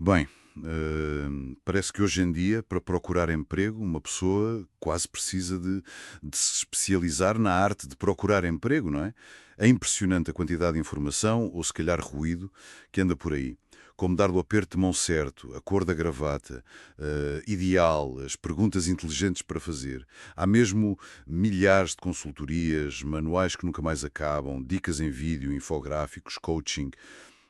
Bem, parece que hoje em dia, para procurar emprego, uma pessoa quase precisa de se especializar na arte de procurar emprego, não é? É impressionante a quantidade de informação, ou se calhar ruído, que anda por aí. Como dar o aperto de mão certo, a cor da gravata, ideal, as perguntas inteligentes para fazer. Há mesmo milhares de consultorias, manuais que nunca mais acabam, dicas em vídeo, infográficos, coaching.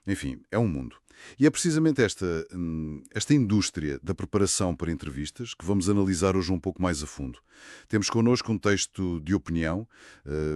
Enfim, é um mundo. E é precisamente esta indústria da preparação para entrevistas que vamos analisar hoje um pouco mais a fundo. Temos connosco um texto de opinião,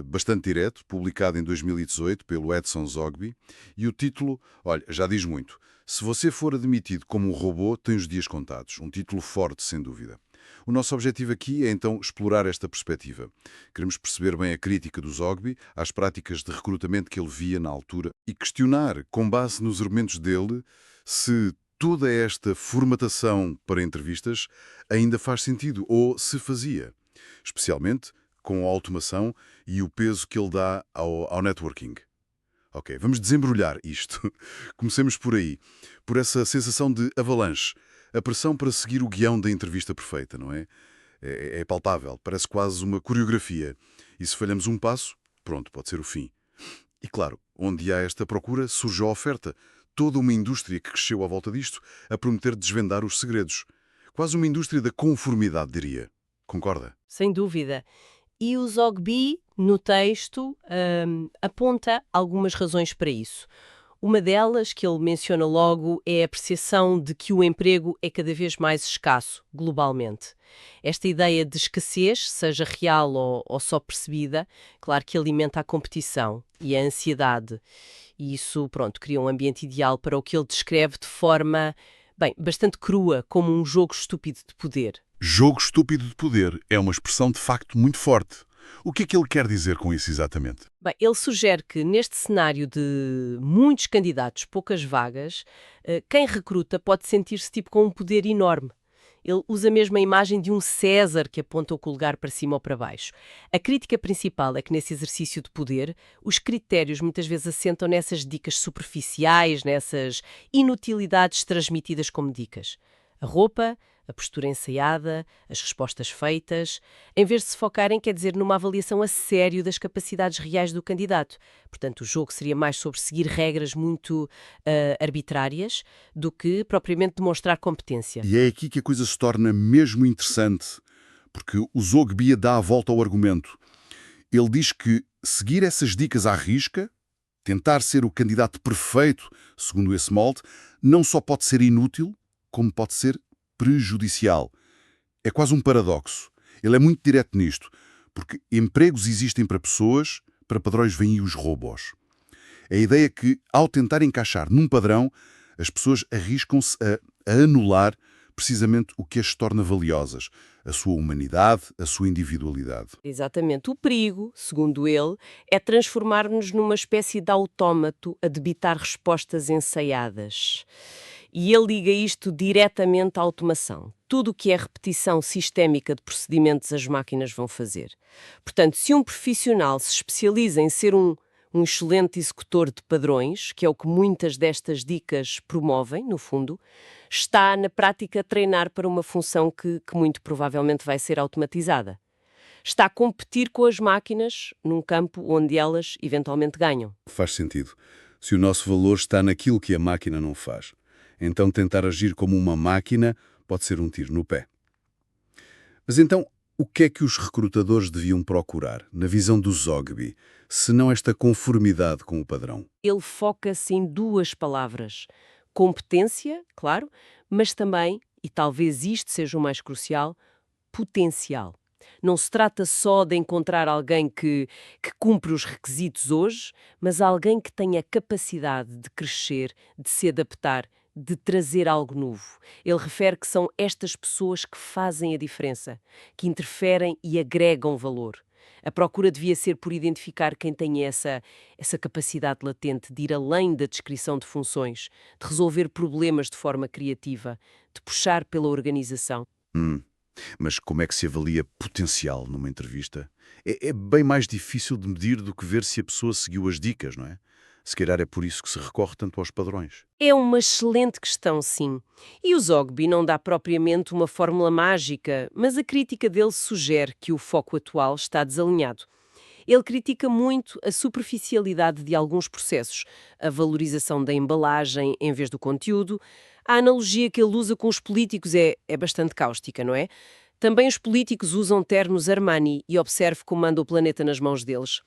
bastante direto, publicado em 2018 pelo Edson Zogby, e o título, olha, já diz muito. Se você for admitido como um robô, tem os dias contados. Um título forte, sem dúvida. O nosso objetivo aqui é então explorar esta perspectiva. Queremos perceber bem a crítica do Zogby às práticas de recrutamento que ele via na altura e questionar, com base nos argumentos dele, se toda esta formatação para entrevistas ainda faz sentido ou se fazia, especialmente com a automação e o peso que ele dá ao networking. Ok, vamos desembrulhar isto. Comecemos por aí, por essa sensação de avalanche, a pressão para seguir o guião da entrevista perfeita, não é? É palpável, parece quase uma coreografia. E se falhamos um passo, pronto, pode ser o fim. E claro, onde há esta procura, surge a oferta. Toda uma indústria que cresceu à volta disto, a prometer desvendar os segredos. Quase uma indústria da conformidade, diria. Concorda? Sem dúvida. E o Zogby, no texto, aponta algumas razões para isso. Uma delas, que ele menciona logo, é a percepção de que o emprego é cada vez mais escasso, globalmente. Esta ideia de escassez, seja real ou só percebida, claro que alimenta a competição e a ansiedade. E isso, pronto, cria um ambiente ideal para o que ele descreve de forma, bem, bastante crua, como um jogo estúpido de poder. Jogo estúpido de poder é uma expressão de facto muito forte. O que é que ele quer dizer com isso exatamente? Bem, ele sugere que neste cenário de muitos candidatos, poucas vagas, quem recruta pode sentir-se tipo com um poder enorme. Ele usa mesmo a imagem de um César que aponta o polegar para cima ou para baixo. A crítica principal é que nesse exercício de poder, os critérios muitas vezes assentam nessas dicas superficiais, nessas inutilidades transmitidas como dicas. A roupa, a postura ensaiada, as respostas feitas, em vez de se focarem, quer dizer, numa avaliação a sério das capacidades reais do candidato. Portanto, o jogo seria mais sobre seguir regras muito arbitrárias do que propriamente demonstrar competência. E é aqui que a coisa se torna mesmo interessante, porque o Zogby dá a volta ao argumento. Ele diz que seguir essas dicas à risca, tentar ser o candidato perfeito, segundo esse molde, não só pode ser inútil, como pode ser prejudicial. É quase um paradoxo. Ele é muito direto nisto, porque empregos existem para pessoas, para padrões vêm aí os robôs. A ideia é que, ao tentar encaixar num padrão, as pessoas arriscam-se a anular precisamente o que as torna valiosas, a sua humanidade, a sua individualidade. Exatamente. O perigo, segundo ele, é transformar-nos numa espécie de autómato a debitar respostas ensaiadas. E ele liga isto diretamente à automação. Tudo o que é repetição sistémica de procedimentos as máquinas vão fazer. Portanto, se um profissional se especializa em ser um excelente executor de padrões, que é o que muitas destas dicas promovem, no fundo, está na prática a treinar para uma função que muito provavelmente vai ser automatizada. Está a competir com as máquinas num campo onde elas eventualmente ganham. Faz sentido. Se o nosso valor está naquilo que a máquina não faz, então tentar agir como uma máquina pode ser um tiro no pé. Mas então, o que é que os recrutadores deviam procurar, na visão do Zogby, se não esta conformidade com o padrão? Ele foca-se em duas palavras. Competência, claro, mas também, e talvez isto seja o mais crucial, potencial. Não se trata só de encontrar alguém que cumpre os requisitos hoje, mas alguém que tenha capacidade de crescer, de se adaptar, de trazer algo novo. Ele refere que são estas pessoas que fazem a diferença, que interferem e agregam valor. A procura devia ser por identificar quem tem essa capacidade latente de ir além da descrição de funções, de resolver problemas de forma criativa, de puxar pela organização. Mas como é que se avalia potencial numa entrevista? É bem mais difícil de medir do que ver se a pessoa seguiu as dicas, não é? Se calhar é por isso que se recorre tanto aos padrões. É uma excelente questão, sim. E o Zogby não dá propriamente uma fórmula mágica, mas a crítica dele sugere que o foco atual está desalinhado. Ele critica muito a superficialidade de alguns processos, a valorização da embalagem em vez do conteúdo. A analogia que ele usa com os políticos é bastante cáustica, não é? Também os políticos usam ternos Armani e observe como anda o planeta nas mãos deles.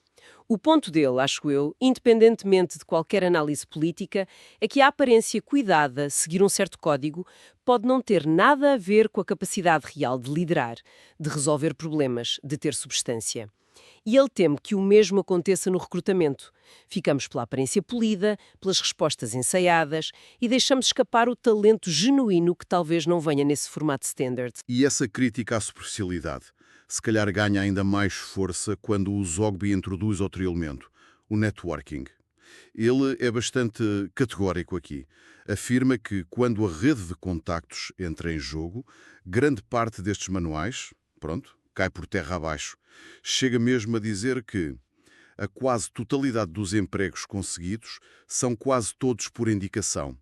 O ponto dele, acho eu, independentemente de qualquer análise política, é que a aparência cuidada, seguir um certo código, pode não ter nada a ver com a capacidade real de liderar, de resolver problemas, de ter substância. E ele teme que o mesmo aconteça no recrutamento. Ficamos pela aparência polida, pelas respostas ensaiadas e deixamos escapar o talento genuíno que talvez não venha nesse formato standard. E essa crítica à superficialidade, se calhar ganha ainda mais força quando o Zogby introduz outro elemento, o networking. Ele é bastante categórico aqui. Afirma que quando a rede de contactos entra em jogo, grande parte destes manuais, cai por terra abaixo. Chega mesmo a dizer que a quase totalidade dos empregos conseguidos são quase todos por indicação.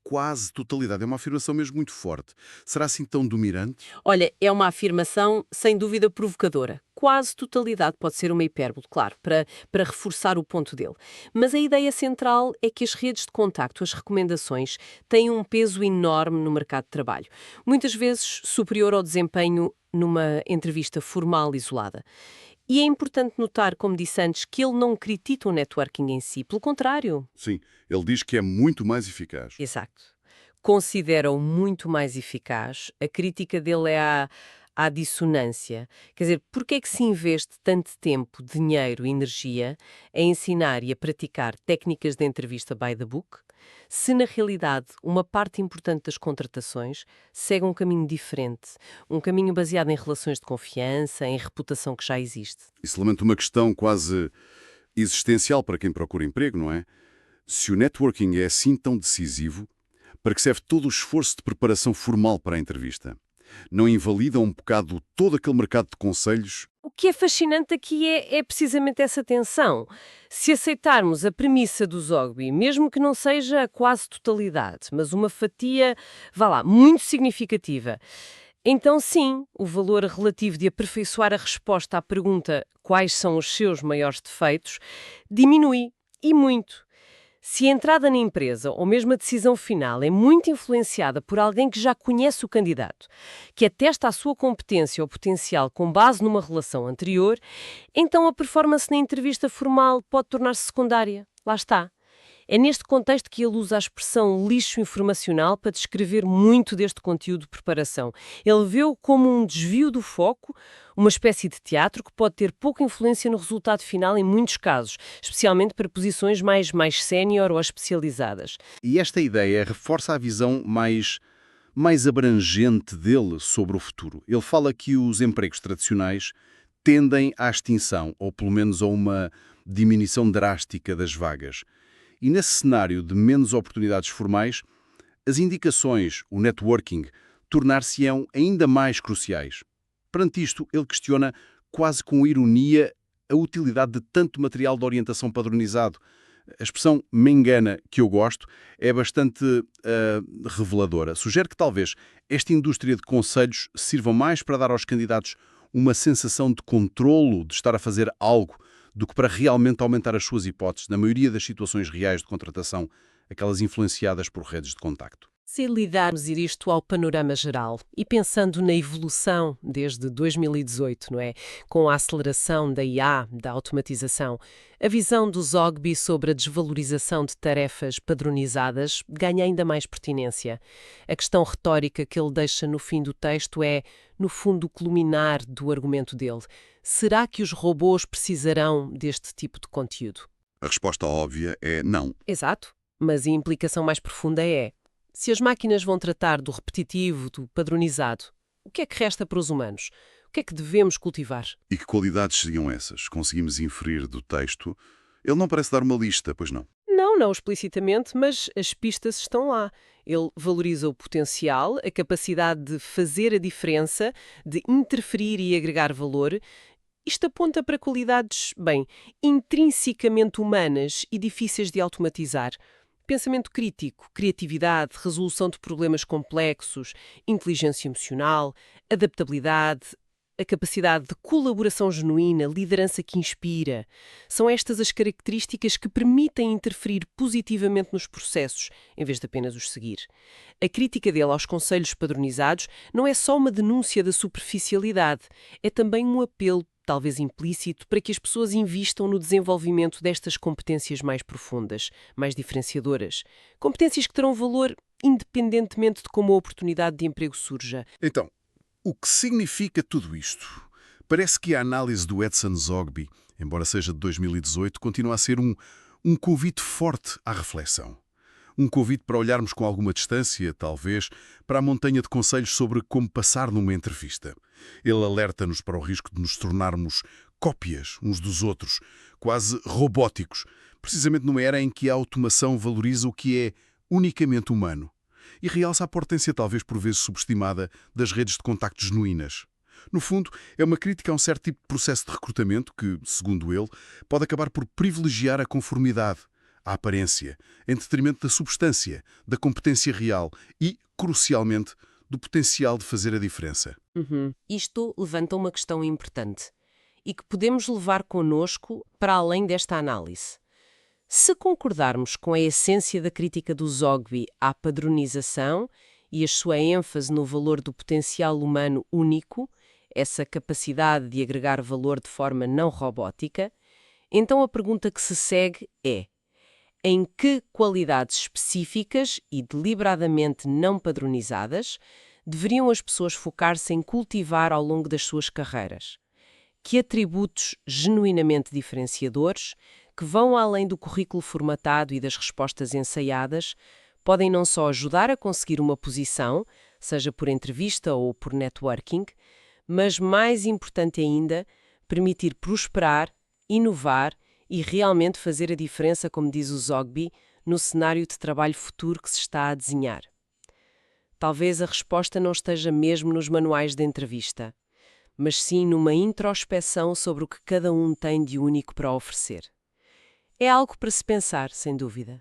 Quase totalidade. É uma afirmação mesmo muito forte. Será assim tão dominante? Olha, é uma afirmação sem dúvida provocadora. Quase totalidade pode ser uma hipérbole, claro, para reforçar o ponto dele. Mas a ideia central é que as redes de contacto, as recomendações, têm um peso enorme no mercado de trabalho. Muitas vezes superior ao desempenho numa entrevista formal isolada. E é importante notar, como disse antes, que ele não critica o networking em si, pelo contrário. Sim, ele diz que é muito mais eficaz. Exato. Considera-o muito mais eficaz. A crítica dele é à dissonância. Quer dizer, porque é que se investe tanto tempo, dinheiro e energia a ensinar e a praticar técnicas de entrevista by the book, se na realidade uma parte importante das contratações segue um caminho diferente, um caminho baseado em relações de confiança, em reputação que já existe? Isso levanta uma questão quase existencial para quem procura emprego, não é? Se o networking é assim tão decisivo, para que serve todo o esforço de preparação formal para a entrevista? Não invalida um bocado todo aquele mercado de conselhos? O que é fascinante aqui é precisamente essa tensão. Se aceitarmos a premissa do Zogby, mesmo que não seja a quase totalidade, mas uma fatia, vá lá, muito significativa, então sim, o valor relativo de aperfeiçoar a resposta à pergunta quais são os seus maiores defeitos diminui, e muito. Se a entrada na empresa ou mesmo a decisão final é muito influenciada por alguém que já conhece o candidato, que atesta a sua competência ou potencial com base numa relação anterior, então a performance na entrevista formal pode tornar-se secundária. Lá está. É neste contexto que ele usa a expressão lixo informacional para descrever muito deste conteúdo de preparação. Ele vê-o como um desvio do foco, uma espécie de teatro que pode ter pouca influência no resultado final em muitos casos, especialmente para posições mais sénior ou especializadas. E esta ideia reforça a visão mais abrangente dele sobre o futuro. Ele fala que os empregos tradicionais tendem à extinção, ou pelo menos a uma diminuição drástica das vagas. E nesse cenário de menos oportunidades formais, as indicações, o networking, tornar-se-ão ainda mais cruciais. Perante isto, ele questiona, quase com ironia, a utilidade de tanto material de orientação padronizado. A expressão "me engana", que eu gosto, é bastante reveladora. Sugere que talvez esta indústria de conselhos sirva mais para dar aos candidatos uma sensação de controlo, de estar a fazer algo, do que para realmente aumentar as suas hipóteses na maioria das situações reais de contratação, aquelas influenciadas por redes de contacto. Se lidarmos isto ao panorama geral e pensando na evolução desde 2018, não é? Com a aceleração da IA, da automatização, a visão do Zogby sobre a desvalorização de tarefas padronizadas ganha ainda mais pertinência. A questão retórica que ele deixa no fim do texto é, no fundo, o culminar do argumento dele. Será que os robôs precisarão deste tipo de conteúdo? A resposta óbvia é não. Exato, mas a implicação mais profunda é: se as máquinas vão tratar do repetitivo, do padronizado, o que é que resta para os humanos? O que é que devemos cultivar? E que qualidades seriam essas? Conseguimos inferir do texto. Ele não parece dar uma lista, pois não? Não explicitamente, mas as pistas estão lá. Ele valoriza o potencial, a capacidade de fazer a diferença, de interferir e agregar valor, Isto aponta para qualidades, bem, intrinsecamente humanas e difíceis de automatizar. Pensamento crítico, criatividade, resolução de problemas complexos, inteligência emocional, adaptabilidade, a capacidade de colaboração genuína, liderança que inspira. São estas as características que permitem interferir positivamente nos processos, em vez de apenas os seguir. A crítica dele aos conselhos padronizados não é só uma denúncia da superficialidade, é também um apelo, talvez implícito, para que as pessoas invistam no desenvolvimento destas competências mais profundas, mais diferenciadoras. Competências que terão valor independentemente de como a oportunidade de emprego surja. Então, o que significa tudo isto? Parece que a análise do Edson Zogby, embora seja de 2018, continua a ser um convite forte à reflexão. Um convite para olharmos com alguma distância, talvez, para a montanha de conselhos sobre como passar numa entrevista. Ele alerta-nos para o risco de nos tornarmos cópias uns dos outros, quase robóticos, precisamente numa era em que a automação valoriza o que é unicamente humano. E realça a potência, talvez por vezes subestimada, das redes de contacto genuínas. No fundo, é uma crítica a um certo tipo de processo de recrutamento que, segundo ele, pode acabar por privilegiar a conformidade, a aparência, em detrimento da substância, da competência real e, crucialmente, do potencial de fazer a diferença. Isto levanta uma questão importante e que podemos levar connosco para além desta análise. Se concordarmos com a essência da crítica do Zogby à padronização e a sua ênfase no valor do potencial humano único, essa capacidade de agregar valor de forma não robótica, então a pergunta que se segue é: em que qualidades específicas e deliberadamente não padronizadas deveriam as pessoas focar-se em cultivar ao longo das suas carreiras? Que atributos genuinamente diferenciadores, que vão além do currículo formatado e das respostas ensaiadas, podem não só ajudar a conseguir uma posição, seja por entrevista ou por networking, mas, mais importante ainda, permitir prosperar, inovar e realmente fazer a diferença, como diz o Zogby, no cenário de trabalho futuro que se está a desenhar. Talvez a resposta não esteja mesmo nos manuais de entrevista, mas sim numa introspeção sobre o que cada um tem de único para oferecer. É algo para se pensar, sem dúvida.